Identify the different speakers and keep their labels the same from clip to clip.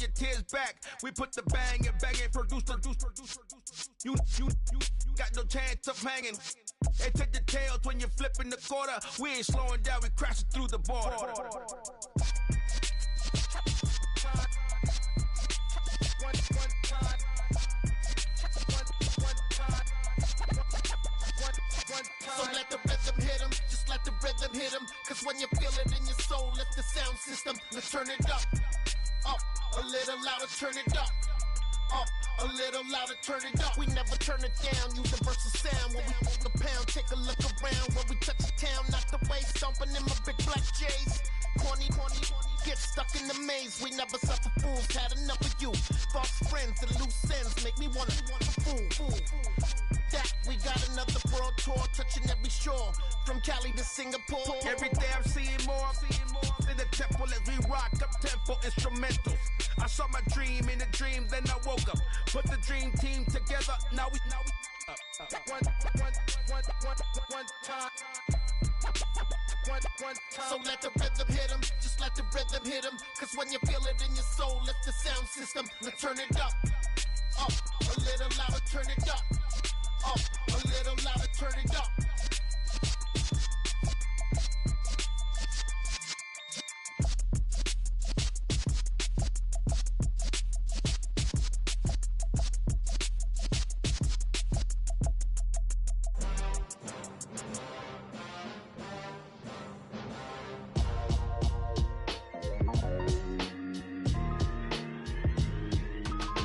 Speaker 1: your tears back. We put the bang and bang and produce. You got no chance of hanging. They take the tails when you're flipping the quarter. We ain't slowing down, we crashing through the border.
Speaker 2: So let the rhythm hit him, just let the rhythm hit him. Cause when you feel it in your soul, lift the sound system. Let's turn it up, a little louder, turn it up. A little louder, turn it up. We never turn it down, universal sound. When we move the pound, take a look around. When we touch the town, knock the way, stomping in my big black J's. Corny, get stuck in the maze. We never suffer fools, had enough of you. False friends and loose ends make me wanna fool. That we got another world tour, touching every shore, from Cali to Singapore.
Speaker 1: Every day I'm seeing more in the temple as we rock up tempo instrumentals. I saw my dream in a dream, then I woke up. Put the dream team together, now we
Speaker 2: So let the rhythm hit him, just let the rhythm hit him. Cause when you feel it in your soul, lift the sound system. Let's turn it up, a little louder, turn it up, a little louder, turn it up.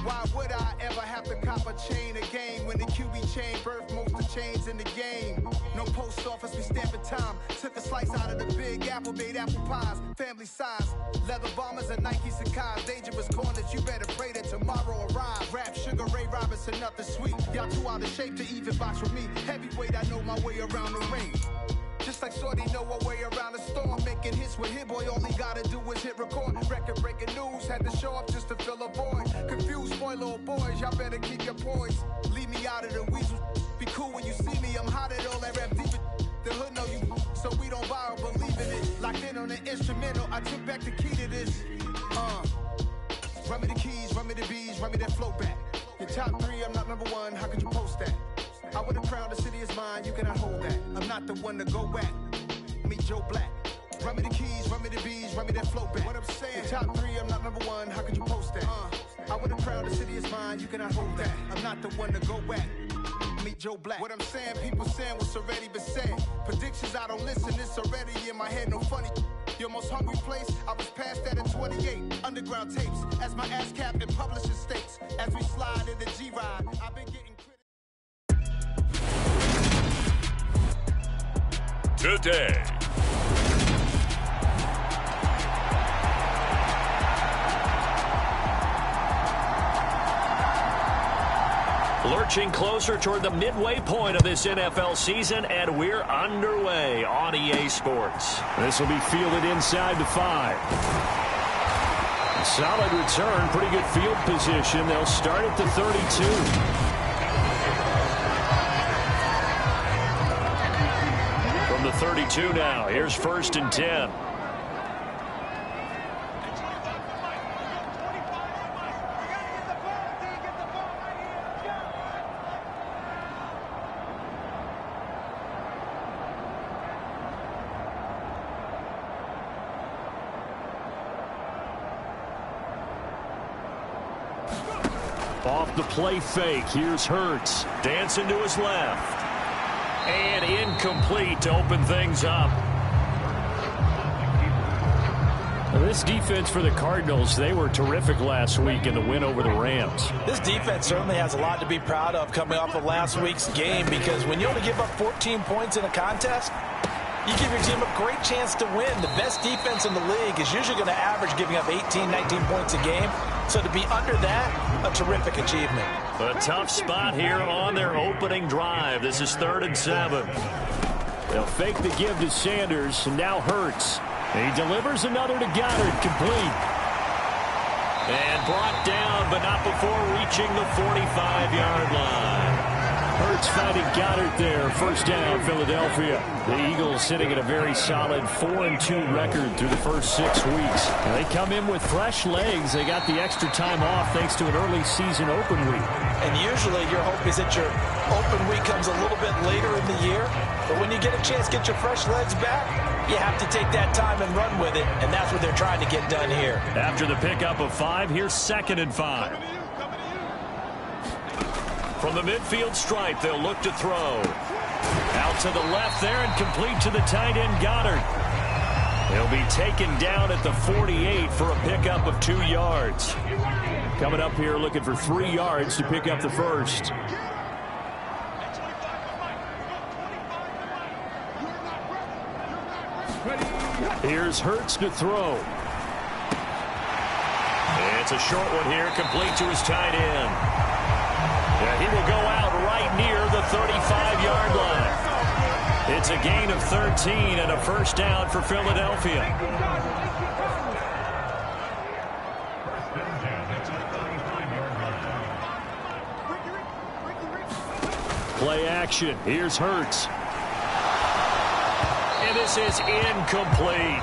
Speaker 1: Why would I ever have to cop a chain again when the QB chain birthed most of the chains in the game? No post office, we stamping time. Took a slice out of the big apple, made apple pies, family size. Leather bombers and Nike Sacai's, dangerous corners, you better pray that tomorrow arrives. Rap, Sugar Ray Robinson, nothing sweet. Y'all too out of shape to even box with me. Heavyweight, I know my way around the ring. Just like Shorty know her way around the storm. Making hits with Hit Boy, all he gotta do is hit record. Record breaking news, had to show up just to fill a void. Confused boy, little boys, y'all better keep your poise. Leave me out of the weasel. Be cool when you see me, I'm hot at all that rap deep. The hood know you, so we don't borrow, believe in it. Locked in on the instrumental, I took back the key to this. Run me the keys, run me the bees, run me that flow back. Your top three, I'm not number one, how could you post that? I would have crowned the city is mine, you cannot hold that. I'm not the one to go back. Meet Joe Black. Run me the keys, run me the bees, run me that flow back. What I'm saying, your top three, I'm not number one, how could you post that? I would have crowned the city is mine, you cannot hold that. I'm not the one to go back. Meet Joe Black. What I'm saying, people saying what's already been said. Predictions, I don't listen, it's already in my head, no funny. Your most hungry place, I was past that in 28. Underground tapes, as my ass cap in publishing states. As we slide in the G-Ride, I've been getting
Speaker 3: today. Lurching closer toward the midway point of this NFL season, and we're underway on EA Sports. This will be fielded inside the 5. Solid return, pretty good field position. They'll start at the 32. From the 32 now, here's 1st and 10. Off the play fake, here's Hurts. Dancing to his left. And incomplete to open things up. This defense for the Cardinals, they were terrific last week in the win over the Rams.
Speaker 4: This defense certainly has a lot to be proud of coming off of last week's game, because when you only give up 14 points in a contest, you give your team a great chance to win. The best defense in the league is usually going to average giving up 18, 19 points a game. So to be under that, a terrific achievement.
Speaker 3: A tough spot here on their opening drive. This is 3rd and 7. They'll fake the give to Sanders, and now Hurts. He delivers another to Goddard, complete. And brought down, but not before reaching the 45-yard line. Hurts finding Goddard there. First down, Philadelphia. The Eagles sitting at a very solid 4-2 record through the first 6 weeks. And they come in with fresh legs. They got the extra time off thanks to an early season open week.
Speaker 4: And usually your hope is that your open week comes a little bit later in the year. But when you get a chance to get your fresh legs back, you have to take that time and run with it. And that's what they're trying to get done here.
Speaker 3: After the pickup of 5, here's 2nd and 5. From the midfield stripe, they'll look to throw. Out to the left there and complete to the tight end, Goddard. He'll be taken down at the 48 for a pickup of 2 yards. Coming up here looking for 3 yards to pick up the first. Here's Hurts to throw. It's a short one here, complete to his tight end. He will go out right near the 35-yard line. It's a gain of 13 and a first down for Philadelphia. Play action. Here's Hurts. And this is incomplete.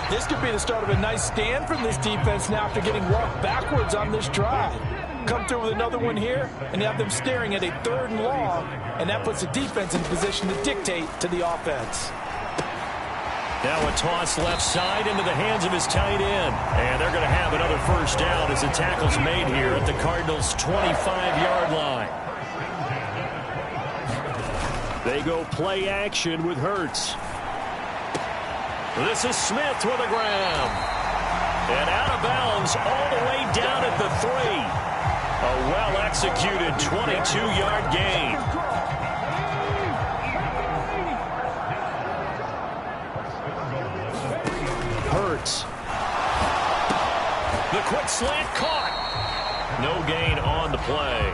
Speaker 4: This could be the start of a nice stand from this defense now after getting walked backwards on this drive. Come through with another one here, and have them staring at a 3rd and long, and that puts the defense in position to dictate to the offense.
Speaker 3: Now a toss left side into the hands of his tight end. And they're going to have another first down as the tackle's made here at the Cardinals' 25-yard line. They go play action with Hurts. This is Smith with a grab. And out of bounds all the way down at the 3. A well-executed 22-yard gain. Hurts. The quick slant caught. No gain on the play.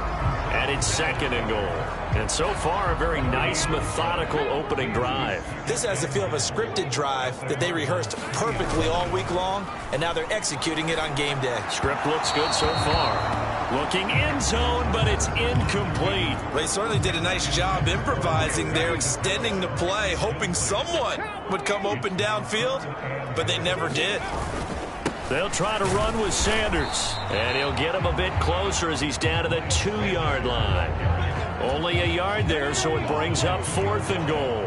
Speaker 3: And it's 2nd and goal. And so far, a very nice, methodical opening drive.
Speaker 4: This has the feel of a scripted drive that they rehearsed perfectly all week long, and now they're executing it on game day.
Speaker 3: Script looks good so far. Looking end zone, but it's incomplete.
Speaker 4: They certainly did a nice job improvising there, extending the play, hoping someone would come open downfield, but they never did.
Speaker 3: They'll try to run with Sanders, and he'll get him a bit closer as he's down to the 2-yard line. Only a yard there, so it brings up 4th and goal.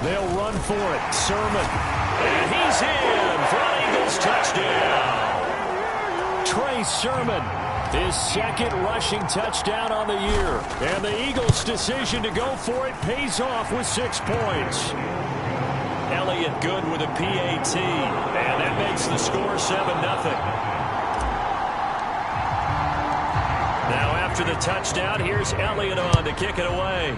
Speaker 3: They'll run for it. Sermon. And he's in for an Eagles touchdown. Trey Sermon, his 2nd rushing touchdown on the year. And the Eagles' decision to go for it pays off with 6 points. Elliott good with a PAT. And that makes the score 7-0. Now after the touchdown, here's Elliott on to kick it away.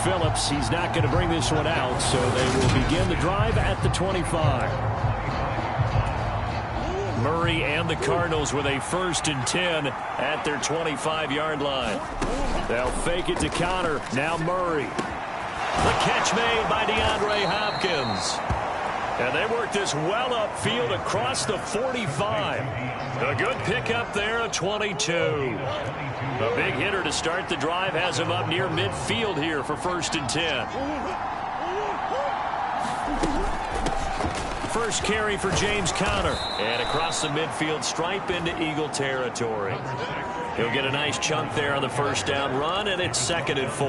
Speaker 3: Phillips, he's not going to bring this one out, so they will begin the drive at the 25. Murray and the Cardinals with a 1st and 10 at their 25-yard line. They'll fake it to Connor. Now Murray. The catch made by DeAndre Hopkins. And they work this well upfield across the 45. A good pickup there, a 22. A big hitter to start the drive has him up near midfield here for 1st and 10. First carry for James Conner. And across the midfield stripe into Eagle territory. He'll get a nice chunk there on the first down run, and it's 2nd and 4.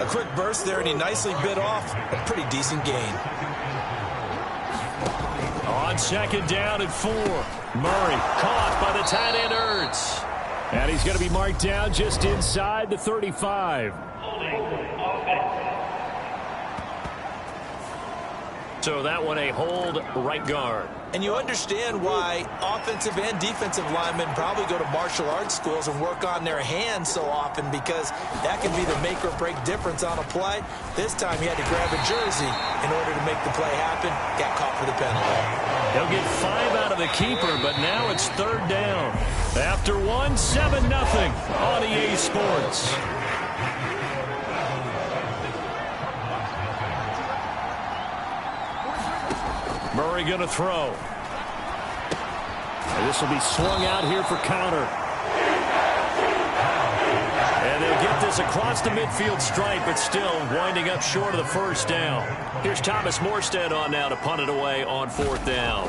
Speaker 4: A quick burst there, and he nicely bit off a pretty decent gain.
Speaker 3: On 2nd down and 4. Murray caught by the tight end Ertz. And he's going to be marked down just inside the 35. So that one a hold right guard.
Speaker 4: And you understand why offensive and defensive linemen probably go to martial arts schools and work on their hands so often, because that can be the make or break difference on a play. This time he had to grab a jersey in order to make the play happen. Got caught for the penalty.
Speaker 3: He'll get 5 out of the keeper, but now it's 3rd down. After 1, 7-0 on EA Sports. Murray going to throw. And this will be swung out here for counter. And they'll get this across the midfield stripe, but still winding up short of the first down. Here's Thomas Morstead on now to punt it away on 4th down.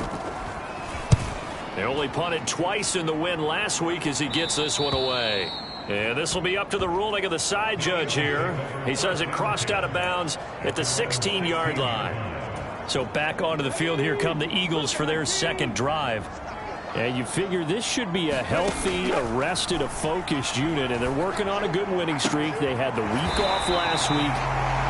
Speaker 3: They only punted twice in the win last week as he gets this one away. And this will be up to the ruling of the side judge here. He says it crossed out of bounds at the 16-yard line. So back onto the field here come the Eagles for their second drive. And you figure this should be a healthy, arrested, a focused unit, and they're working on a good winning streak. They had the week off last week.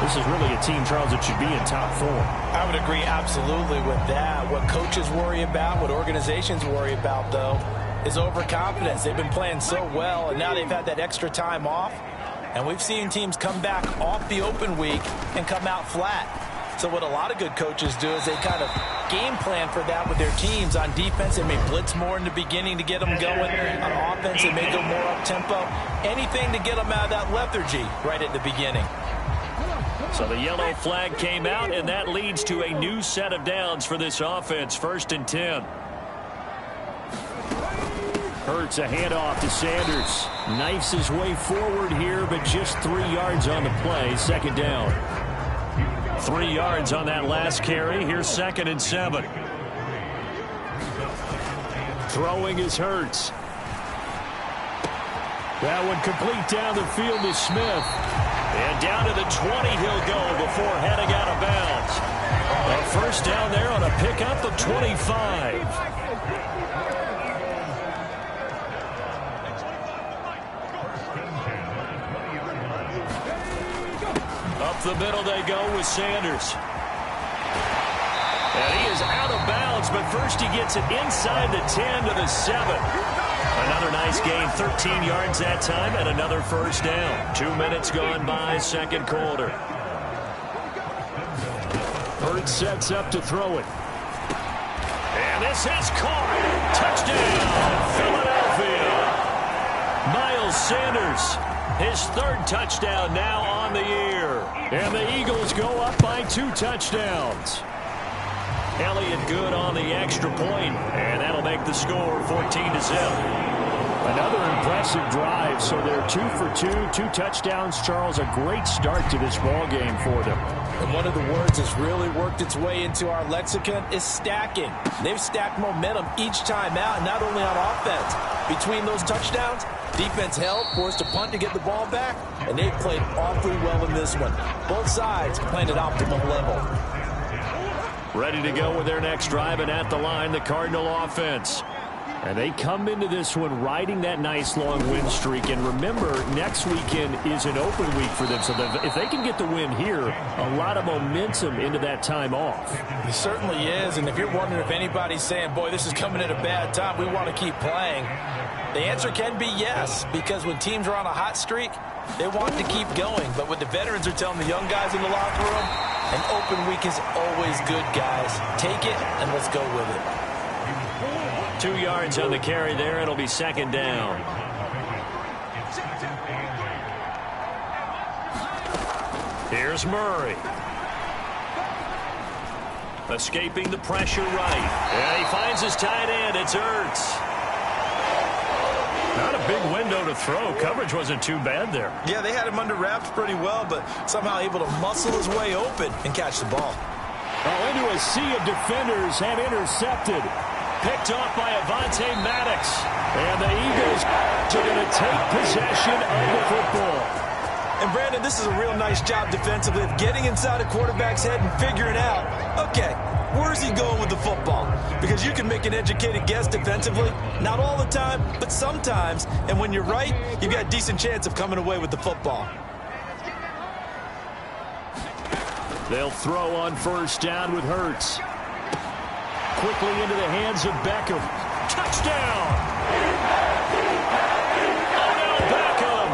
Speaker 3: This is really a team, Charles, that should be in top form.
Speaker 4: I would agree absolutely with that. What coaches worry about, what organizations worry about, though, is overconfidence. They've been playing so well, and now they've had that extra time off. And we've seen teams come back off the open week and come out flat. So what a lot of good coaches do is they kind of game plan for that with their teams. On defense, they may blitz more in the beginning to get them going. On offense, they may go more up-tempo. Anything to get them out of that lethargy right at the beginning.
Speaker 3: So the yellow flag came out, and that leads to a new set of downs for this offense. 1st and 10. Hurts a handoff to Sanders. Knifes his way forward here, but just 3 yards on the play. 2nd down. 3 yards on that last carry. Here's 2nd and 7. Throwing is Hurts. That one complete down the field to Smith. And down to the 20 he'll go before heading out of bounds. A first down there on a pickup of 25. Up the middle they go with Sanders. And he is out of bounds, but first he gets it inside the 10 to the 7. Another nice gain, 13 yards that time, and another first down. 2 minutes gone by, 2nd quarter. Hurts sets up to throw it. And this is caught. Touchdown, Philadelphia. Miles Sanders, his 3rd touchdown now on the year. And the Eagles go up by 2 touchdowns. Elliott good on the extra point, and that'll make the score 14-0. Another impressive drive, so they're 2 for 2, 2 touchdowns. Charles, a great start to this ball game for them.
Speaker 4: And one of the words that's really worked its way into our lexicon is stacking. They've stacked momentum each time out, not only on offense. Between those touchdowns, defense held, forced a punt to get the ball back, and they've played awfully well in this one. Both sides playing at optimal level.
Speaker 3: Ready to go with their next drive, and at the line, the Cardinal offense. And they come into this one riding that nice long win streak. And remember, next weekend is an open week for them. So if they can get the win here, a lot of momentum into that time off.
Speaker 4: It certainly is. And if you're wondering if anybody's saying, boy, this is coming at a bad time, we want to keep playing, the answer can be yes. Because when teams are on a hot streak, they want to keep going. But what the veterans are telling the young guys in the locker room, an open week is always good, guys. Take it and let's go with it.
Speaker 3: 2 yards on the carry there. It'll be 2nd down. Here's Murray. Escaping the pressure right. And he finds his tight end. It's Ertz. Not a big window to throw. Coverage wasn't too bad there.
Speaker 4: Yeah, they had him under wraps pretty well, but somehow able to muscle his way open and catch the ball.
Speaker 3: Oh, into a sea of defenders and intercepted. Picked off by Avonte Maddox. And the Eagles are going to take possession of the football.
Speaker 4: And, Brandon, this is a real nice job defensively of getting inside a quarterback's head and figuring out, okay, where's he going with the football? Because you can make an educated guess defensively, not all the time, but sometimes. And when you're right, you've got a decent chance of coming away with the football.
Speaker 3: They'll throw on first down with Hurts. Quickly into the hands of Beckham. Touchdown! Odell Beckham,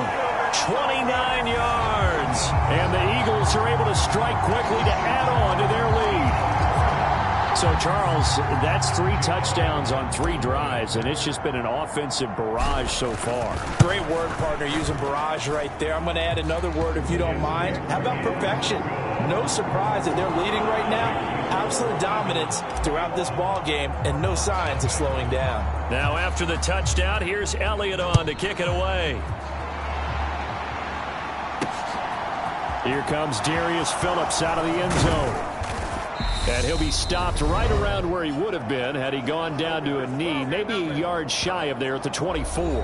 Speaker 3: 29 yards. And the Eagles are able to strike quickly to add on to their lead. So, Charles, that's 3 touchdowns on 3 drives, and it's just been an offensive barrage so far.
Speaker 4: Great word, partner, using barrage right there. I'm going to add another word if you don't mind. How about perfection? No surprise that they're leading right now. Absolute dominance throughout this ball game and no signs of slowing down.
Speaker 3: Now, after the touchdown, here's Elliott on to kick it away. Here comes Darius Phillips out of the end zone. And he'll be stopped right around where he would have been had he gone down to a knee, maybe a yard shy of there at the 24.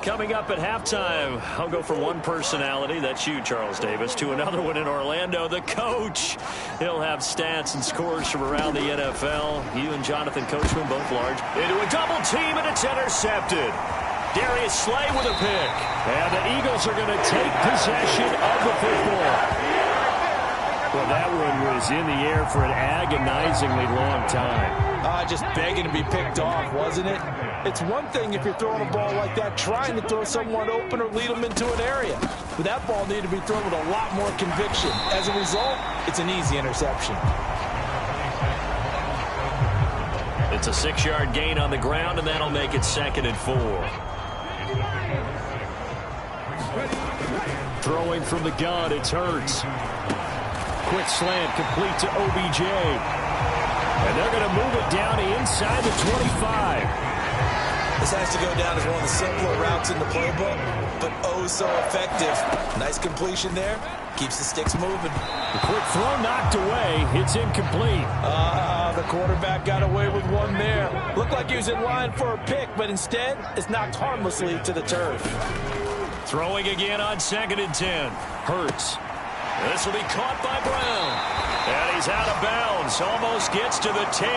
Speaker 3: Coming up at halftime, I'll go from one personality, that's you, Charles Davis, to another one in Orlando, the coach. He'll have stats and scores from around the NFL. You and Jonathan Coachman, both large. Into a double team, and it's intercepted. Darius Slay with a pick. And the Eagles are going to take possession of the football. Well, that one was in the air for an agonizingly long time.
Speaker 4: Just begging to be picked off, wasn't it? It's one thing if you're throwing a ball like that, trying to throw someone open or lead them into an area. But that ball needed to be thrown with a lot more conviction. As a result, it's an easy interception.
Speaker 3: It's a 6-yard gain on the ground, and that'll make it 2nd and 4. Throwing from the gun, it's Hurts. Quick slant complete to OBJ. And they're going to move it down inside the 25.
Speaker 4: This has to go down as one of the simpler routes in the playbook, but oh so effective. Nice completion there. Keeps the sticks moving.
Speaker 3: The quick throw knocked away. It's incomplete.
Speaker 4: The quarterback got away with one there. Looked like he was in line for a pick, but instead it's knocked harmlessly to the turf.
Speaker 3: Throwing again on 2nd and 10. Hurts. This will be caught by Brown. And he's out of bounds. Almost gets to the 10.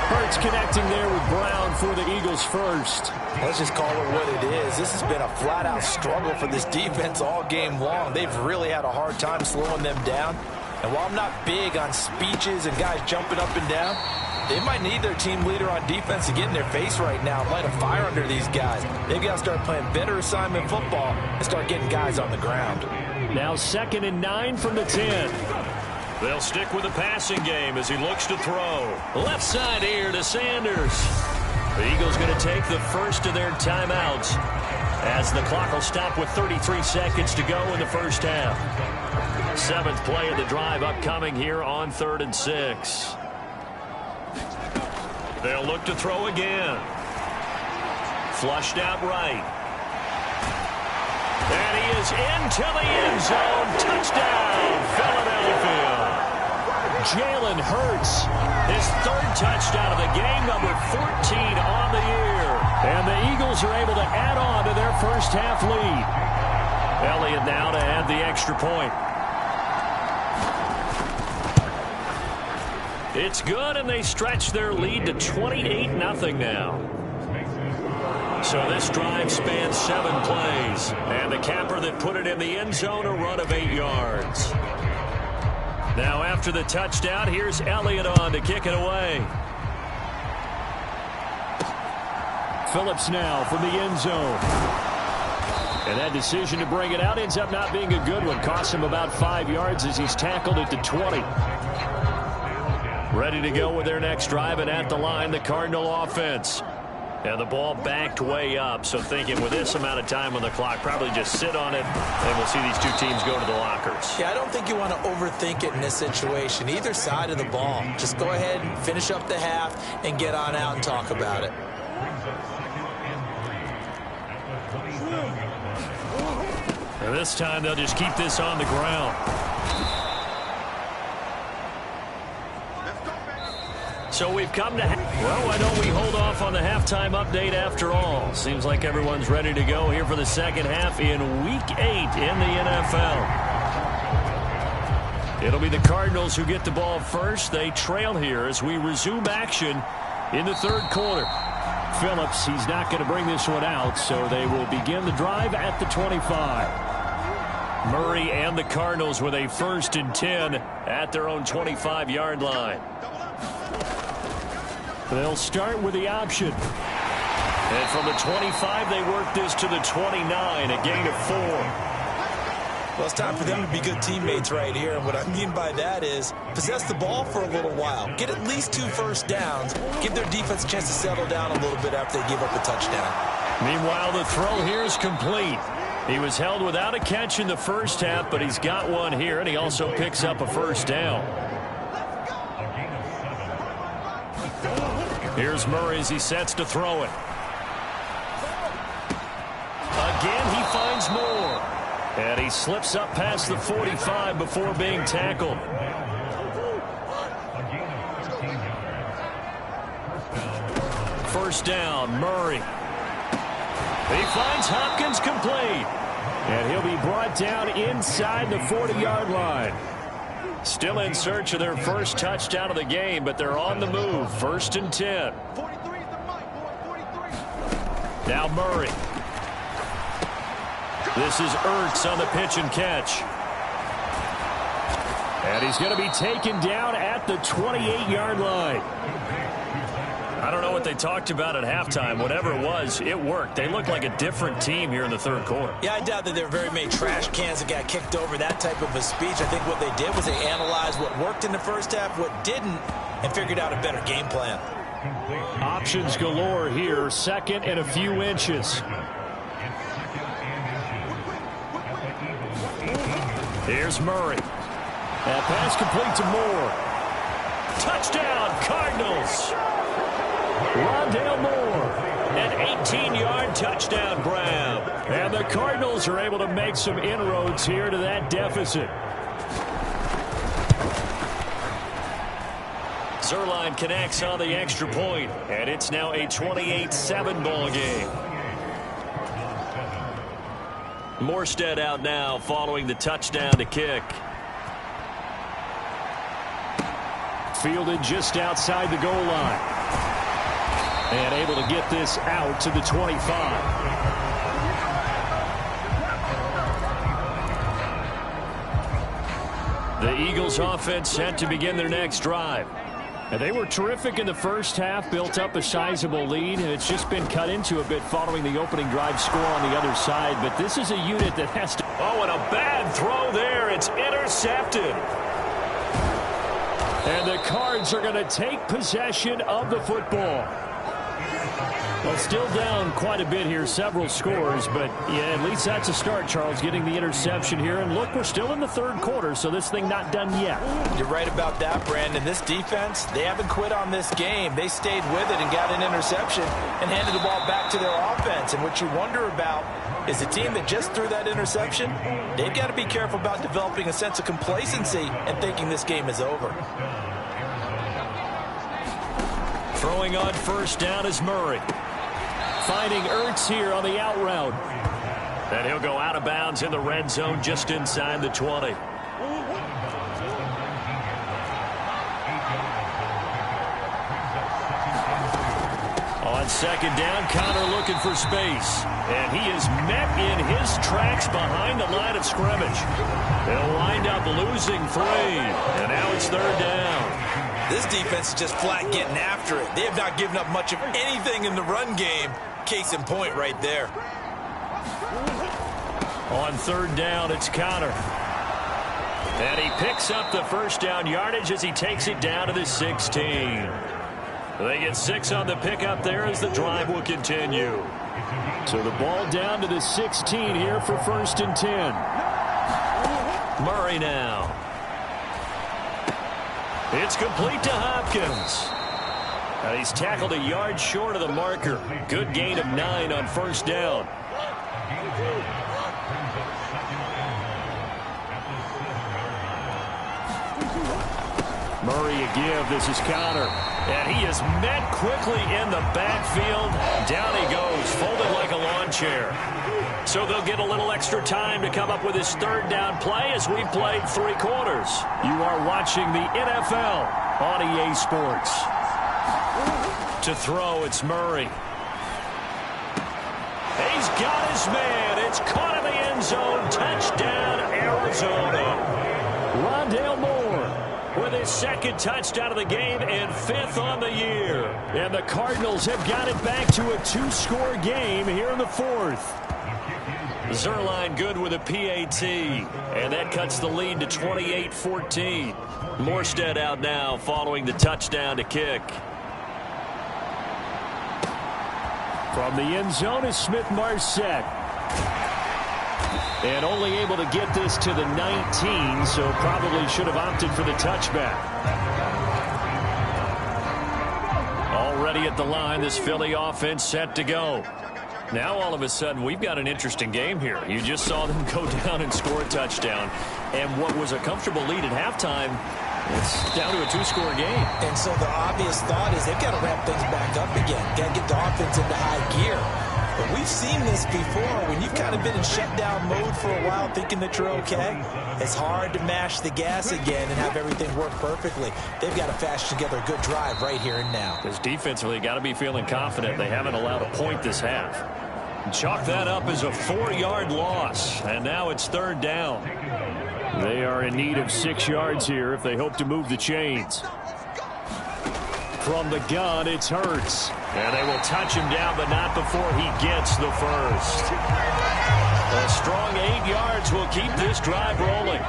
Speaker 3: Hurts connecting there with Brown for the Eagles first.
Speaker 4: Let's just call it what it is. This has been a flat-out struggle for this defense all game long. They've really had a hard time slowing them down. And while I'm not big on speeches and guys jumping up and down, they might need their team leader on defense to get in their face right now and light a fire under these guys. They've got to start playing better assignment football and start getting guys on the ground.
Speaker 3: Now 2nd and 9 from the 10. They'll stick with the passing game as he looks to throw. Left side here to Sanders. The Eagles going to take the first of their timeouts as the clock will stop with 33 seconds to go in the first half. 7th play of the drive upcoming here on 3rd and 6. They'll look to throw again. Flushed out right. And he is into the end zone. Touchdown, Philadelphia. Jalen Hurts, his 3rd touchdown of the game, number 14 on the year. And the Eagles are able to add on to their first half lead. Elliott now to add the extra point. It's good, and they stretch their lead to 28-0 now. So this drive spans 7 plays. And the capper that put it in the end zone, a run of 8 yards. Now after the touchdown, here's Elliott on to kick it away. Phillips now from the end zone. And that decision to bring it out ends up not being a good one. Cost him about 5 yards as he's tackled at the 20. Ready to go with their next drive, and at the line, the Cardinal offense. And the ball backed way up, so thinking with this amount of time on the clock, probably just sit on it, and we'll see these two teams go to the lockers.
Speaker 4: Yeah, I don't think you want to overthink it in this situation. Either side of the ball. Just go ahead and finish up the half and get on out and talk about it.
Speaker 3: And this time they'll just keep this on the ground. So we've come to, well, why don't we hold off on the halftime update after all? Seems like everyone's ready to go here for the second half in Week 8 in the NFL. It'll be the Cardinals who get the ball first. They trail here as we resume action in the 3rd quarter. Phillips, he's not going to bring this one out, so they will begin the drive at the 25. Murray and the Cardinals with a 1st and 10 at their own 25-yard line. They'll start with the option. And from the 25, they work this to the 29, a gain of 4.
Speaker 4: Well, it's time for them to be good teammates right here. And what I mean by that is possess the ball for a little while. Get at least 2 first downs. Give their defense a chance to settle down a little bit after they give up a touchdown.
Speaker 3: Meanwhile, the throw here is complete. He was held without a catch in the first half, but he's got one here, and he also picks up a first down. Here's Murray as he sets to throw it. Again, he finds more. And he slips up past the 45 before being tackled. First down, Murray. He finds Hopkins complete. And he'll be brought down inside the 40-yard line. Still in search of their first touchdown of the game, but they're on the move. 1st and 10. Now Murray. This is Ertz on the pitch and catch. And he's going to be taken down at the 28-yard line. I don't know what they talked about at halftime. Whatever it was, it worked. They looked like a different team here in the third quarter.
Speaker 4: Yeah, I doubt that there were very many trash cans that got kicked over, that type of a speech. I think what they did was they analyzed what worked in the first half, what didn't, and figured out a better game plan.
Speaker 3: Options galore here. 2nd and a few inches. Here's Murray. That pass complete to Moore. Touchdown, Cardinals. Rondale Moore, an 18-yard touchdown grab. And the Cardinals are able to make some inroads here to that deficit. Zerline connects on the extra point, and it's now a 28-7 ball game. Morstead out now following the touchdown to kick. Fielded just outside the goal line. And able to get this out to the 25. The Eagles offense set to begin their next drive. And they were terrific in the first half, built up a sizable lead, and it's just been cut into a bit following the opening drive score on the other side. But this is a unit that has to... Oh, and a bad throw there. It's intercepted. And the Cards are going to take possession of the football. Well, still down quite a bit here, several scores, but yeah, at least that's a start, Charles, getting the interception here. And look, we're still in the third quarter, so this thing not done yet.
Speaker 4: You're right about that, Brandon. This defense, they haven't quit on this game. They stayed with it and got an interception and handed the ball back to their offense. And what you wonder about is the team that just threw that interception, they've got to be careful about developing a sense of complacency and thinking this game is over.
Speaker 3: Throwing on first down is Murray. Finding Ertz here on the out route. And he'll go out of bounds in the red zone just inside the 20. On second down, Connor looking for space. And he is met in his tracks behind the line of scrimmage. They'll wind up losing 3. And now it's third down.
Speaker 4: This defense is just flat getting after it. They have not given up much of anything in the run game. Case in point right there.
Speaker 3: On third down, it's Connor. And he picks up the first down yardage as he takes it down to the 16. They get 6 on the pickup there as the drive will continue. So the ball down to the 16 here for 1st and 10. Murray now. It's complete to Hopkins. And he's tackled a yard short of the marker. Good gain of 9 on first down. Murray a give. This is Connor. And he is met quickly in the backfield. Down he goes, folded like a lawn chair. So they'll get a little extra time to come up with his third down play as we played 3 quarters. You are watching the NFL on EA Sports. To throw, it's Murray. He's got his man. It's caught in the end zone. Touchdown, Arizona. Rondale Moore with his 2nd touchdown of the game and 5th on the year. And the Cardinals have got it back to a 2-score game here in the 4th. Zerline good with a PAT, and that cuts the lead to 28-14. Morstead out now following the touchdown to kick.
Speaker 5: From the end zone is Smith-Marset. And only able to get this to the 19, so probably should have opted for the touchback. Already at the line, this Philly offense set to go. Now all of a sudden we've got an interesting game here. You just saw them go down and score a touchdown. And what was a comfortable lead at halftime, it's down to a two-score game.
Speaker 4: And so the obvious thought is they've got to ramp things back up again. Got to get the offense into high gear. But we've seen this before. When you've kind of been in shutdown mode for a while thinking that you're okay, it's hard to mash the gas again and have everything work perfectly. They've got to fashion together a good drive right here and now.
Speaker 3: Because defensively, got to be feeling confident. They haven't allowed a point this half. Chalk that up as a 4-yard loss. And now it's third down.
Speaker 5: They are in need of 6 yards here if they hope to move the chains. From the gun, it's Hurts.
Speaker 3: And they will touch him down, but not before he gets the first. A strong 8 yards will keep this drive rolling.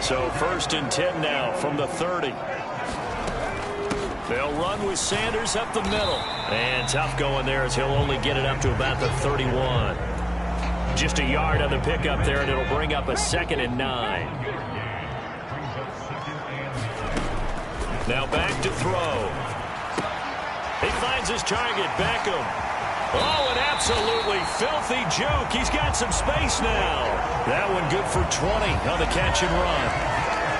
Speaker 3: So 1st and 10 now from the 30. They'll run with Sanders up the middle. And tough going there as he'll only get it up to about the 31. Just a yard on the pickup there, and it'll bring up a 2nd and 9. Now back to throw. He finds his target, Beckham. Oh, an absolutely filthy juke. He's got some space now. That one good for 20 on the catch and run.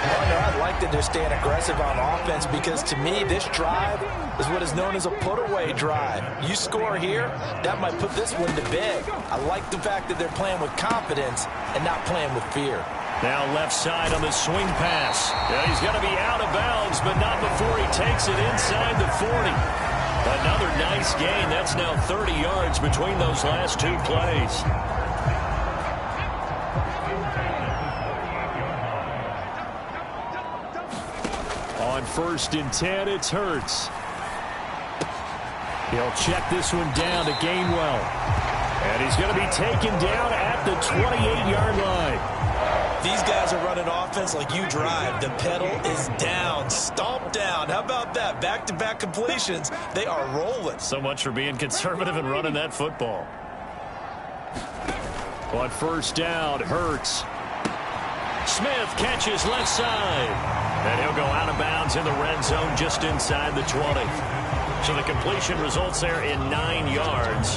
Speaker 4: I like that they're staying aggressive on offense because, to me, this drive is what is known as a put-away drive. You score here, that might put this one to bed. I like the fact that they're playing with confidence and not playing with fear.
Speaker 3: Now left side on the swing pass. Yeah, he's going to be out of bounds, but not before he takes it inside the 40. Another nice gain. That's now 30 yards between those last two plays.
Speaker 5: On 1st and 10, it's Hurts. He'll check this one down to Gainwell. And he's going to be taken down at the 28-yard line.
Speaker 4: These guys are running offense like you drive. The pedal is down, stomp down. How about that? Back-to-back completions. They are rolling.
Speaker 3: So much for being conservative and running that football.
Speaker 5: On 1st down, Hurts.
Speaker 3: Smith catches left side. And he'll go out of bounds in the red zone just inside the 20. So the completion results there in 9 yards.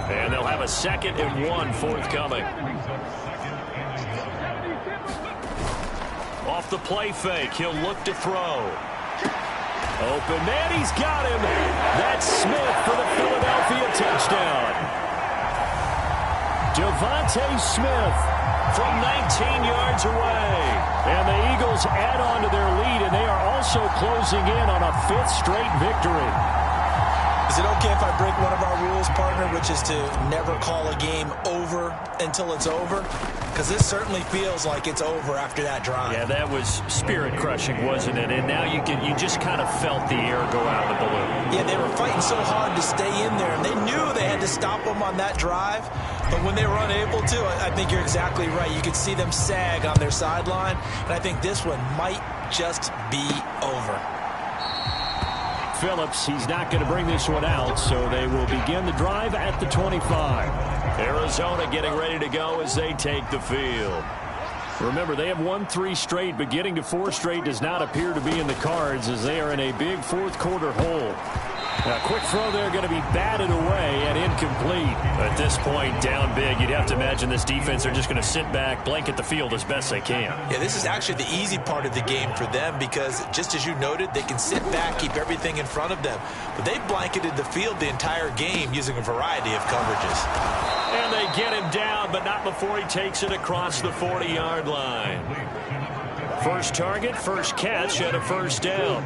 Speaker 3: And they'll have a 2nd and 1 forthcoming. Off the play fake, he'll look to throw. Open man, he's got him. That's Smith for the Philadelphia touchdown. Devontae Smith from 19 yards away. And the Eagles add on to their lead, and they are also closing in on a 5th straight victory.
Speaker 4: Is it okay if I break one of our rules, partner, which is to never call a game over until it's over? Because this certainly feels like it's over after that drive.
Speaker 3: Yeah, that was spirit-crushing, wasn't it? And now you just kind of felt the air go out of the balloon.
Speaker 4: Yeah, they were fighting so hard to stay in there, and they knew they had to stop them on that drive. But when they were unable to, I think you're exactly right. You could see them sag on their sideline, and I think this one might just be over.
Speaker 5: Phillips, he's not going to bring this one out, so they will begin the drive at the 25.
Speaker 3: Arizona getting ready to go as they take the field.
Speaker 5: Remember, they have won 3 straight, but getting to 4 straight does not appear to be in the cards as they are in a big 4th quarter hole. Now, quick throw there going to be batted away and incomplete.
Speaker 3: At this point, down big, you'd have to imagine this defense are just going to sit back, blanket the field as best they can.
Speaker 4: Yeah, this is actually the easy part of the game for them because, just as you noted, they can sit back, keep everything in front of them. But they blanketed the field the entire game using a variety of coverages.
Speaker 3: And they get him down, but not before he takes it across the 40-yard line. First target, first catch, and a 1st down.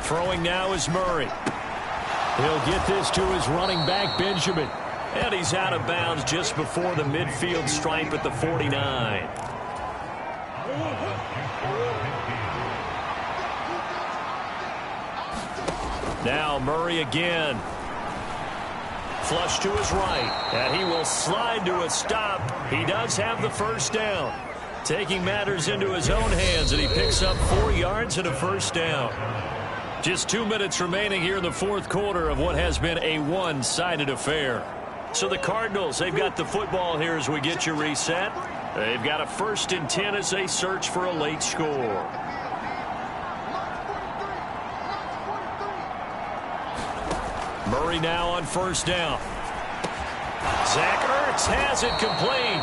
Speaker 3: Throwing now is Murray.
Speaker 5: He'll get this to his running back, Benjamin.
Speaker 3: And he's out of bounds just before the midfield stripe at the 49. Now Murray again.
Speaker 5: Flush to his right, and he will slide to a stop. He does have the first down. Taking matters into his own hands, and he picks up 4 yards and a first down. Just 2 minutes remaining here in the fourth quarter of what has been a one-sided affair. So the Cardinals, they've got the football here as we get you reset. They've got a 1st and 10 as they search for a late score. Murray now on first down. Zach Ertz has it complete.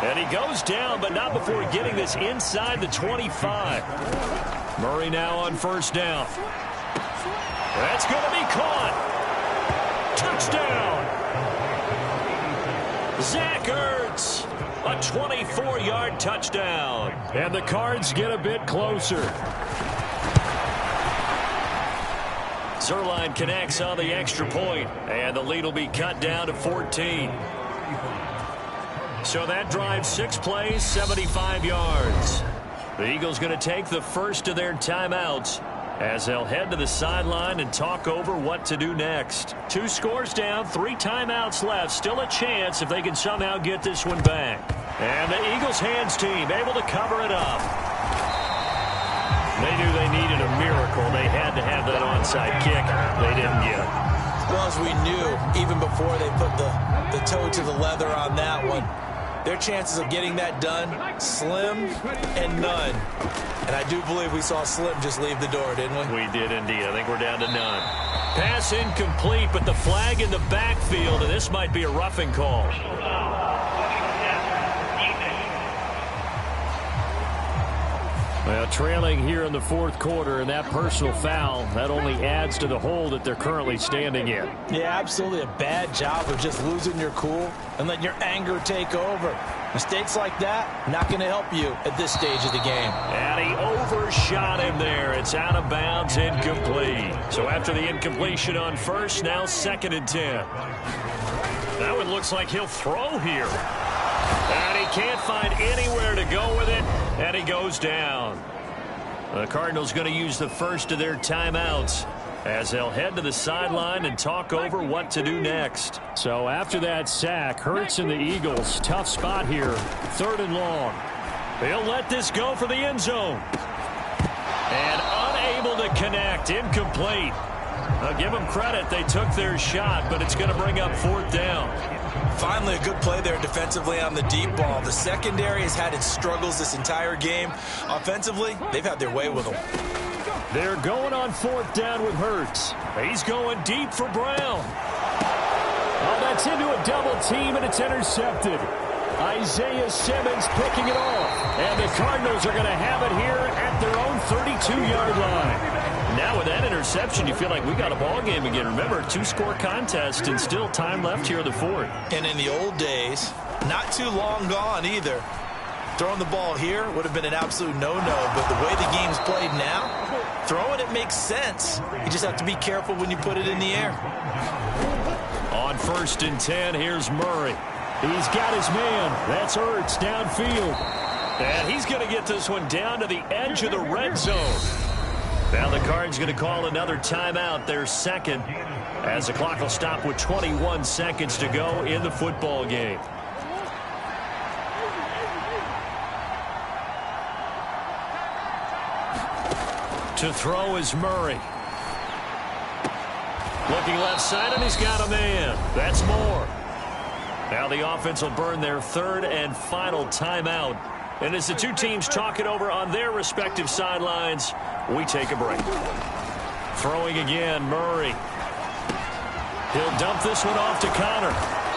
Speaker 5: And he goes down, but not before getting this inside the 25. Murray now on first down. That's going to be caught. Touchdown. Zach Ertz. A 24-yard touchdown. And the Cards get a bit closer. Zerline connects on the extra point, and the lead will be cut down to 14. So that drives 6 plays, 75 yards. The Eagles going to take the first of their timeouts as they'll head to the sideline and talk over what to do next. 2 scores down, 3 timeouts left. Still a chance if they can somehow get this one back. And the Eagles hands team able to cover it up. They knew they needed a miracle. They had to have that onside kick. They didn't get it.
Speaker 4: Well, as we knew, even before they put the toe to the leather on that one, their chances of getting that done, slim and none. And I do believe we saw Slim just leave the door, didn't we?
Speaker 5: We did indeed. I think we're down to none. Pass incomplete, but the flag in the backfield, and this might be a roughing call. Well, trailing here in the fourth quarter, and that personal foul, that only adds to the hole that they're currently standing in.
Speaker 4: Yeah, absolutely a bad job of just losing your cool and letting your anger take over. Mistakes like that, not going to help you at this stage of the game.
Speaker 5: And he overshot him there. It's out of bounds, incomplete. So after the incompletion on first, now 2nd and 10. That one looks like he'll throw here. And he can't find anywhere to go with it, and he goes down. The Cardinals going to use the first of their timeouts as they'll head to the sideline and talk over what to do next. So after that sack, Hurts and the Eagles, tough spot here, 3rd and long. They'll let this go for the end zone. And unable to connect, incomplete. I'll give them credit, they took their shot, but it's going to bring up 4th down.
Speaker 4: Finally, a good play there defensively on the deep ball. The secondary has had its struggles this entire game. Offensively, they've had their way with them.
Speaker 5: They're going on 4th down with Hurts. He's going deep for Brown. Oh, that's into a double team, and it's intercepted. Isaiah Simmons picking it off. And the Cardinals are going to have it here at their own 32-yard line. Now with that interception, you feel like we got a ball game again. Remember, 2-score contest and still time left here in the fourth.
Speaker 4: And in the old days, not too long gone either. Throwing the ball here would have been an absolute no-no, but the way the game's played now, throwing it makes sense. You just have to be careful when you put it in the air.
Speaker 5: On 1st and 10, here's Murray. He's got his man. That's Ertz downfield. And he's going to get this one down to the edge of the red zone. Now the Cards going to call another timeout, their 2nd, as the clock will stop with 21 seconds to go in the football game. To throw is Murray. Looking left side, and he's got a man. That's Moore. Now the offense will burn their 3rd and final timeout. And as the two teams talk it over on their respective sidelines, we take a break. Throwing again, Murray. He'll dump this one off to Connor.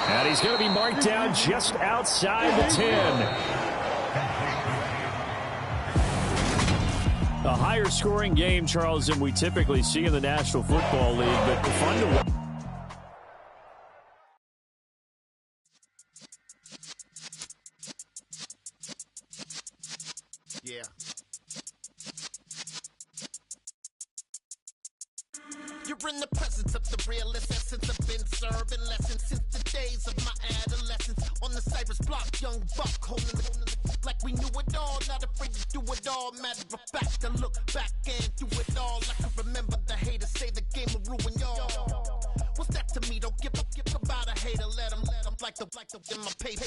Speaker 5: And he's going to be marked down just outside the 10. A higher scoring game, Charles, than we typically see in the National Football League, but fun to watch.
Speaker 2: Yeah. You're in the presence of the realest essence. I've been serving lessons since the days of my adolescence. On the Cypress block, young buck holding it like we knew it all. Not afraid to do it all. Matter of fact, I look back and do it all. I can remember the haters say the game will ruin y'all. What's that to me? Don't give up, hater, let them like the in my paper.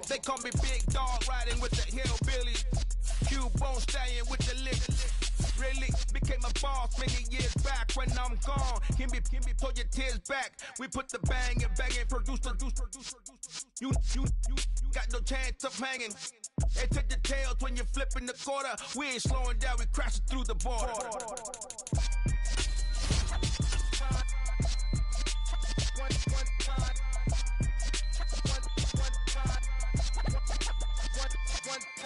Speaker 6: They call me Big Dog, riding with the hillbillies. Cubone stallion with the lick. Really became a boss many years back. When I'm gone, can be pull your tears back. We put the bang and produce. You got no chance of hanging. They took the tails when you're flipping the quarter. We ain't slowing down, we crashing through the border.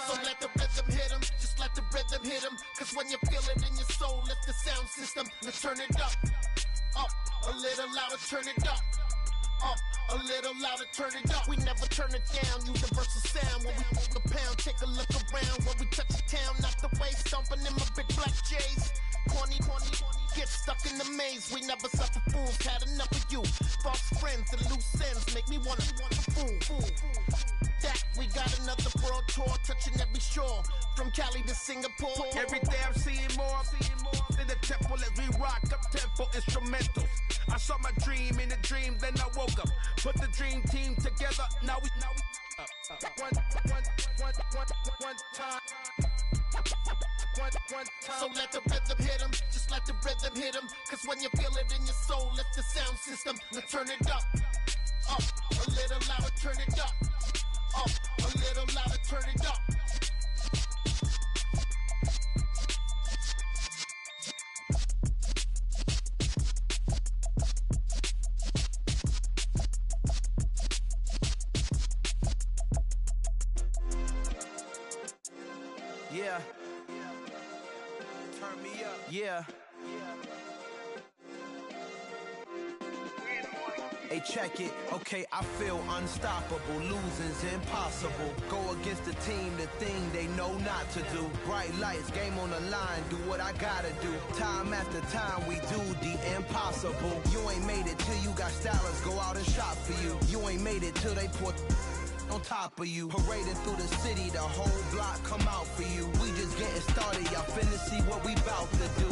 Speaker 2: So let the rhythm hit him, just let the rhythm hit him. Cause when you feel it in your soul, lift the sound system. Now turn it up, a little louder, turn it up. A little louder, turn it up. We never turn it down, universal sound. When we move the pound, take a look around. When we touch the town, not the way, stomping in my big black J's. Corny, get stuck in the maze. We never suffer fools, had enough of you. False friends and loose ends make me wanna fool. That we got another world tour, touching every shore, from Cali to Singapore.
Speaker 6: Every day I'm seeing more in the temple as we rock up tempo instrumentals. I saw my dream in a dream, then I woke up. Put the dream team together, now we one time.
Speaker 2: So let the rhythm hit him, just let the rhythm hit him. Cause when you feel it in your soul, lift the sound system. Now turn it up, a little louder, turn it up, a little louder, turn it up.
Speaker 6: Yeah. Turn me up. Yeah. Hey, check it. Okay, I feel unstoppable. Losing's impossible. Go against the team, the thing they know not to do. Bright lights, game on the line, do what I gotta do. Time after time, we do the impossible. You ain't made it till you got stylists go out and shop for you. You ain't made it till they put on top of you. Parading through the city, the whole block come out for you. We just getting started, y'all finna see what we bout to do.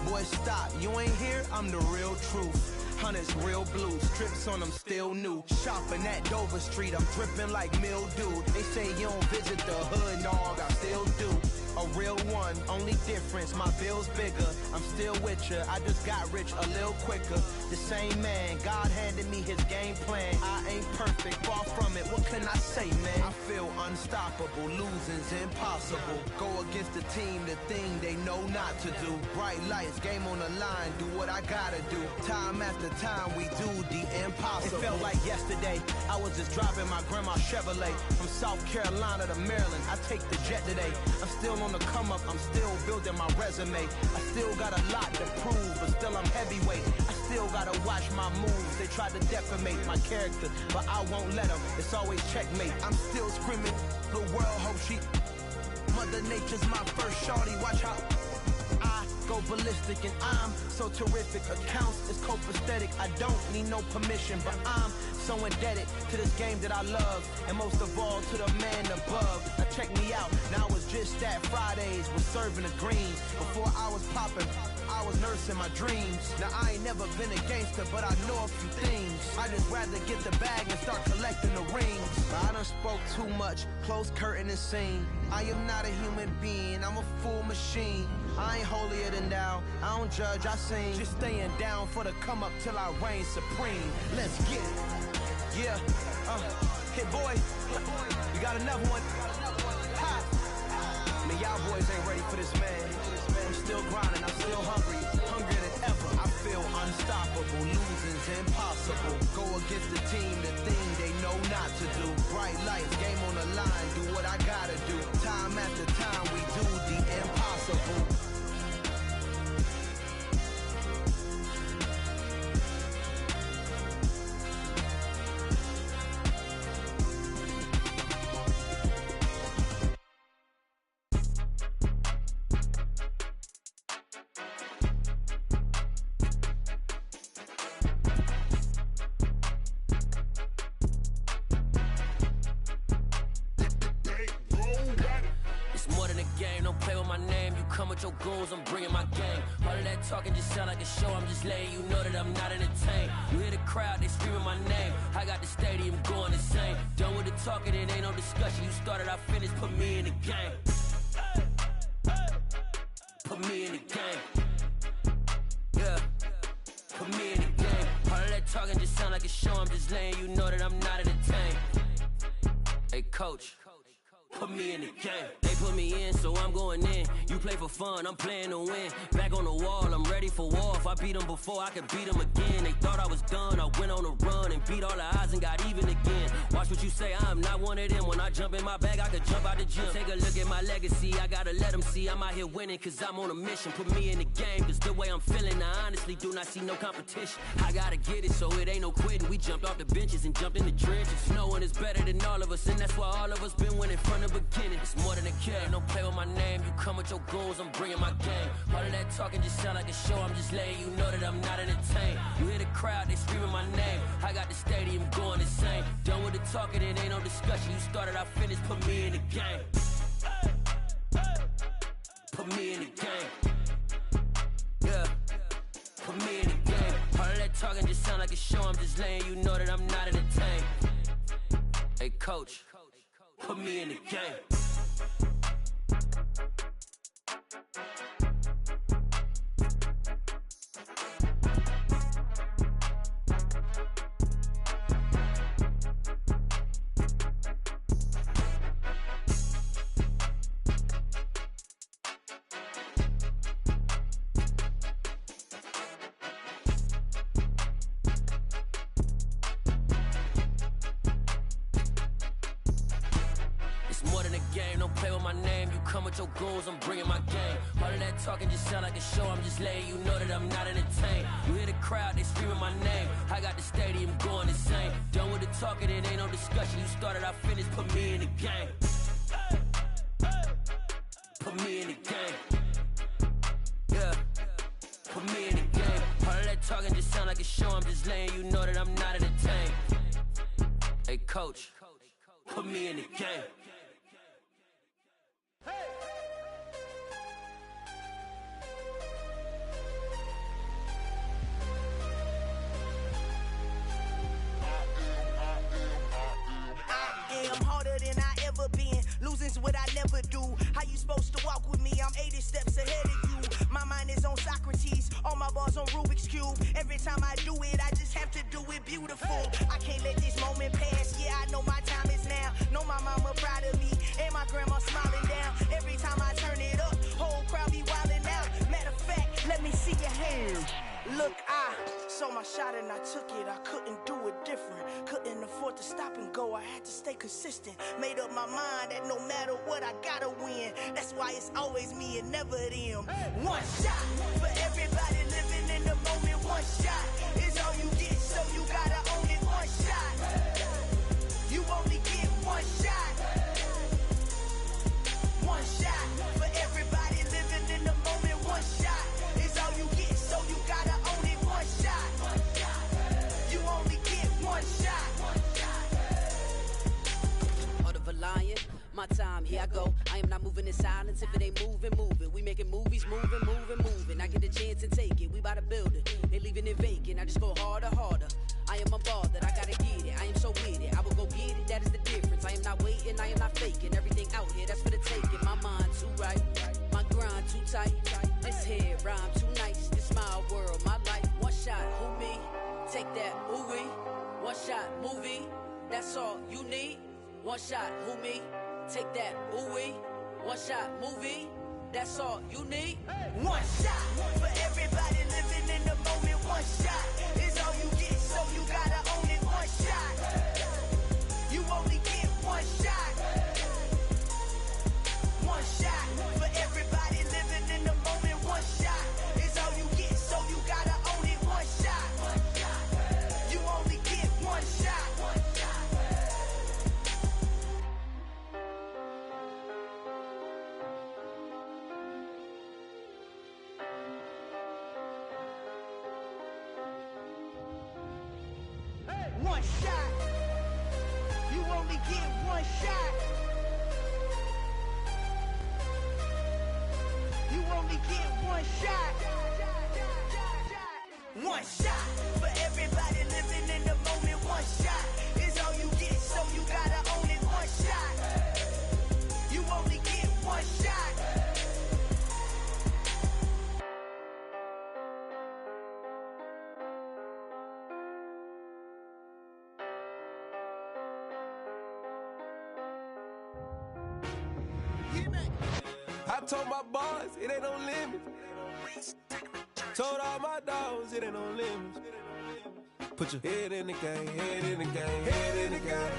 Speaker 6: Boy, stop, you ain't here, I'm the real truth. Hunters real blue, strips on them still new. Shopping at Dover Street, I'm dripping like mildew. They say you don't visit the hood, dog, I still do. A real one, only difference, my bill's bigger. I'm still with ya, I just got rich a little quicker. The same man, God handed me his game plan. I ain't perfect, far from it, what can I say, man? I feel unstoppable, losing's impossible. Go against the team, the thing they know not to do. Bright lights, game on the line, do what I gotta do. Time after time, we do the impossible. It felt like yesterday, I was just driving my grandma's Chevrolet. From South Carolina to Maryland, I take the jet today. I'm still on the come up, I'm still building my resume. I still got a lot to prove, but still I'm heavyweight. I still gotta watch my moves. They tried to defamate my character, but I won't let them. It's always checkmate. I'm still screaming, the world hope she. Mother Nature's my first shorty, watch how I go ballistic, and I'm so terrific. Accounts is copacetic, I don't need no permission, but I'm so indebted to this game that I love, and most of all to the man above. Now check me out, now it's just that Fridays was serving the greens. Before I was popping, I was nursing my dreams. Now I ain't never been a gangster, but I know a few things. I just rather get the bag and start collecting the rings. But I done spoke too much, close curtain and scene. I am not a human being, I'm a full machine. I ain't holier than thou, I don't judge, I sing. Just staying down for the come up till I reign supreme. Let's get it. Yeah, hit boy, you got another one. Ha! Man, y'all boys ain't ready for this, man. I'm still grinding, I'm still hungry, hungrier than ever. I feel unstoppable, losing's impossible. Go against the team, the thing they know not to do. Bright lights, game on the line, do what I gotta do. Time after time, we do the impossible.
Speaker 7: game, don't play with my name. You come with your goons, I'm bringing my game. All of that talking just sound like a show, I'm just letting you know that I'm not entertained. You hear the crowd, they screaming my name. I got the stadium going insane. Done with the talking, it ain't no discussion. You started, I finished, put me in the game. Put me in the game. Yeah, put me in the game. All of that talking just sound like a show, I'm just letting you know that I'm not entertained. Hey coach, put me in the game. They put me in, so I'm going in. You play for fun, I'm playing to win. Back on the wall, I'm ready for war. If I beat them before, I could beat them again. They thought I was done, I went on a run and beat all the odds and got even again. Watch what you say, I'm not one of them. When I jump in my bag, I could jump out the gym. Take a look at my legacy, I gotta let them see I'm out here winning, cause I'm on a mission. Put me in the game, cause the way I'm feeling, I honestly do not see no competition. I gotta get it, so it ain't no quitting. We jumped off the benches and jumped in the trenches. No one is better than all of us, and that's why all of us been winning from the beginning. It's more than a game, don't play with my name. You come with your goons, I'm bringing my game. All of that talking just sound like a show, I'm just letting you know that I'm not entertained. You hear the crowd, they screaming my name. I got the stadium going insane. Done with the talking, it ain't no discussion. You started, I finished, put me in the game. Put me in the game. Yeah, put me in the game. All of that talking just sound like a show, I'm just letting you know that I'm not entertained. Hey coach, put me in the game. Your goons, I'm bringing my game. All of that talking just sound like a show, I'm just letting you know that I'm not entertained. You hear the crowd, they screaming my name. I got the stadium going insane. Done with the talking, it ain't no discussion. You started, I finished, put me in the game. Put me in the game. Yeah, put me in the game. All of that talking just sound like a show, I'm just letting you know that I'm not entertained. Hey coach, put me in the game.
Speaker 8: I'm harder than I ever been. Losing's what I never do. How you supposed to walk with me? I'm 80 steps ahead of you. My mind is on Socrates. All my bars on Rubik's Cube. Every time I do it, I just have to do it beautiful. I can't let this moment pass. Yeah, I know my time is now. Know my mama proud of me. And my grandma smiling down. Every time I turn it up, whole crowd be wilding out. Matter of fact, let me see your hands. Look, I saw my shot and I took it. I couldn't do it different. Couldn't afford to stop and go. I had to stay consistent. Made up my mind that no matter what, I gotta win. That's why it's always me and never them. One shot for everybody living in the moment. One shot is all you get, so you gotta own it. One shot. You only get one shot. One shot for everybody living in the moment. One shot is all you get, so you gotta own it. One shot. You only get one shot.
Speaker 9: Heart of a lion, my time, here I go. I am not moving in silence. If it ain't moving, move it. We making movies, moving. I get a chance and take it. We bout to build it. They leaving it vacant. I just go harder. I am a ball that I gotta get it. I am so with it. I will go get it. That is the difference. I am not waiting. I am not faking. Everything out here, that's for the taking. My mind too right. My grind too tight. This head rhyme too nice. This my world, my life. One shot, who me? Take that, ooh wee. One shot, movie. That's all you need. One shot, who me? Take that, ooh wee. One shot, movie. That's all you need.
Speaker 8: One shot for everybody living in the moment. One shot is all you get, so you gotta own it. One shot. You only get one shot. One shot for everybody living in the moment. One shot is all you get, so you gotta own it. One shot. You only get one shot. One shot. You only get one shot. only get one shot. One shot for everybody living in the moment. One shot is all you get, so you gotta own it. One shot. You only get one shot.
Speaker 6: I told my boys, it ain't no limits. Told all my dogs, it ain't no limits. Put your head in the game, head in the game, head in the game.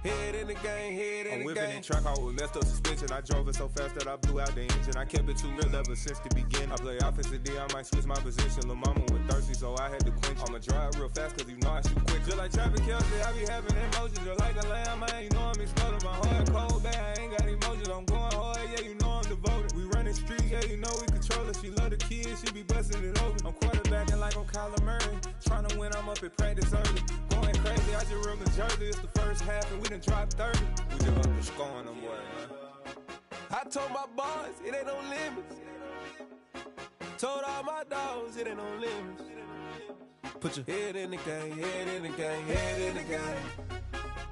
Speaker 6: Head in the game, head in the game. I'm whipping and track out with messed up suspension. I drove it so fast that I blew out the engine. I kept it too real ever since the beginning. I play offensive D, I might switch my position. Lil' mama was thirsty, so I had to quench. I'ma drive real fast, cause you know I shoot quick. Just like traffic Kelsey, I be having emotions. Just like a lamb, man, you know I'm exploding. My heart cold, bad, I ain't got emotions. I'm going hard, yeah, you know I'm devoted. We running streets, yeah, you know we control it. She love the kids, she be busting it open. I'm quarterbacking like I'm Kyler Murray. Trying to win, I'm up at practice early. Going crazy, I just real the jersey. It's the first half and we done dropped 30. We just up to scoring them, boy, man. I told my boys, it ain't no limits. Told all my dogs, it ain't no limits. Put your head in the game, head in the game, head in the game.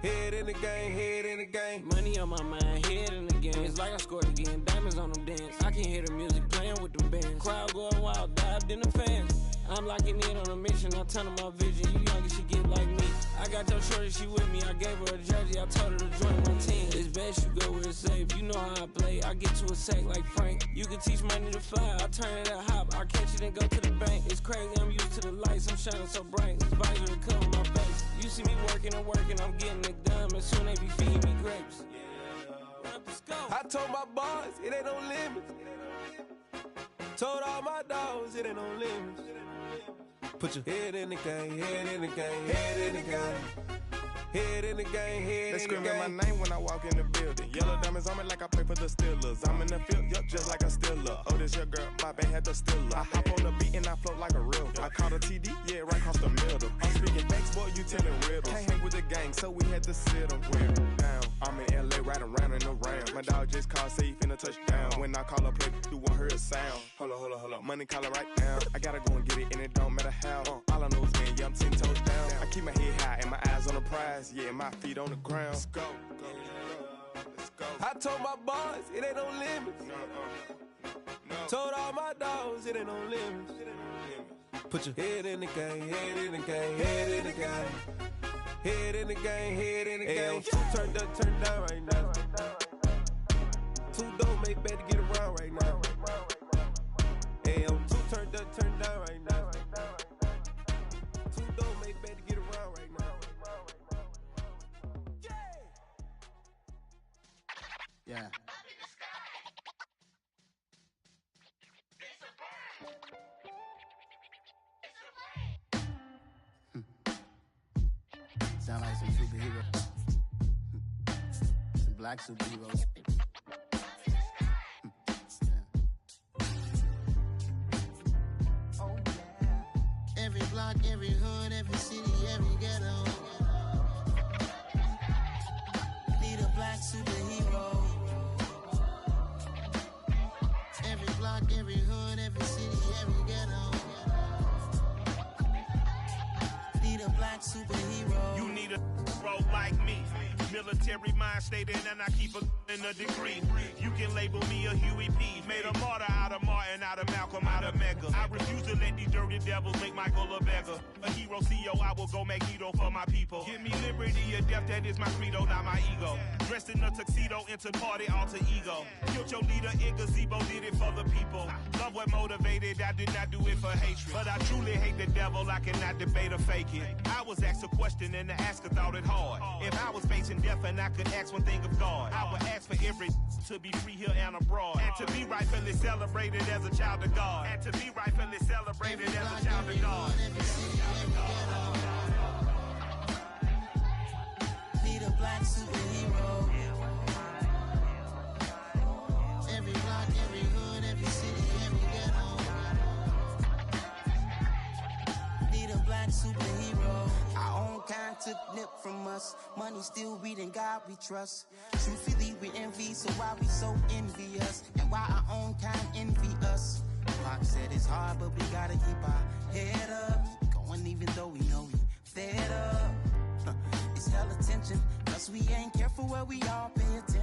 Speaker 6: Head in the game, head in the game.
Speaker 10: Money on my mind, head in the game. It's like I scored again, diamonds on them dance. I can hear the music playing with them bands. Crowd going wild, dived in the fans. I'm locking in on a mission, I turn on my vision. You young, she get like me. I got your shorty, she with me. I gave her a jersey, I told her to join my team. It's best you go where it's safe. You know how I play, I get to a sack like Frank. You can teach money to fly, I turn it at hop. I catch it and go to the bank. It's crazy, I'm used to the lights, I'm shining so bright. This visor to cover my face. You see me working and working, I'm getting it done. And soon they be feeding me grapes.
Speaker 6: I told my boys, it ain't no limits. Told all my dogs, it ain't no limits. Put your head in the game, head in the game, head in the game. Head in the game, head in the game. They screaming my name when I walk in the building. Yellow diamonds on me like I play for the Steelers. I'm in the field, yup, just like a Steeler. Oh, this your girl, my band had the Steeler. I hop on the beat and I float like a real. I caught a TD, yeah, right across the middle. I'm speaking facts, boy, you telling riddles. Can't hang with the gang, so we had to sit them down. I'm in LA, riding around and around. My dog just called, say he finna touch down. When I call a play, you won't hear a sound. Hold up, money calling right now. I gotta go and get it, and it don't matter how. All I know is when, yeah, I'm 10 toes down. I keep my head high and my eyes on the prize. Yeah, my feet on the ground. Let's go. Let's go. I told my boys, it ain't no limits. No. Told all my dogs, it ain't no limits. Put your head in the game, head in the game, head in the game. Head in the game, head in the game. Turn down right now. Two dope make better get around right now. Hey, I'm two turned down right now. Two dope make better get around right now.
Speaker 11: Yeah. Sound like some superheroes. Some black superheroes. Oh, yeah. Every block, every hood, every city, every ghetto. Need a black superhero. Every block, every hood, every city, every ghetto. Need a black superhero.
Speaker 12: You need a bro like me. Military mind stated, and I keep in a degree. You can label me a Huey P. Made a martyr out of Martin, out of Malcolm, out of Mega. I refuse to let these dirty devils make Michael a beggar. A hero CEO, I will go Magneto for my people. Give me liberty or death, that is my credo, not my ego. Dressed in a tuxedo, into party, alter ego. Killed your leader in gazebo, did it for the people. Love what motivated, I did not do it for hatred. But I truly hate the devil, I cannot debate or fake it. I was asked a question and the asker thought it hard. If I was facing death and I could ask one thing of God, I would ask for every to be free here and abroad. And to be rightfully celebrated as a child of God. And to be rightfully celebrated as a child of God.
Speaker 11: Need a black superhero. Every block, every hood, every city, every ghetto. Need a black superhero. Our own kind took nip from us. Money still reading God we trust. Truthfully we envy, so why we so envious? And why our own kind envy us? hard, but we gotta keep our head up. Going even though we know we fed up. It's hella tension, cause we ain't careful where we all pay attention.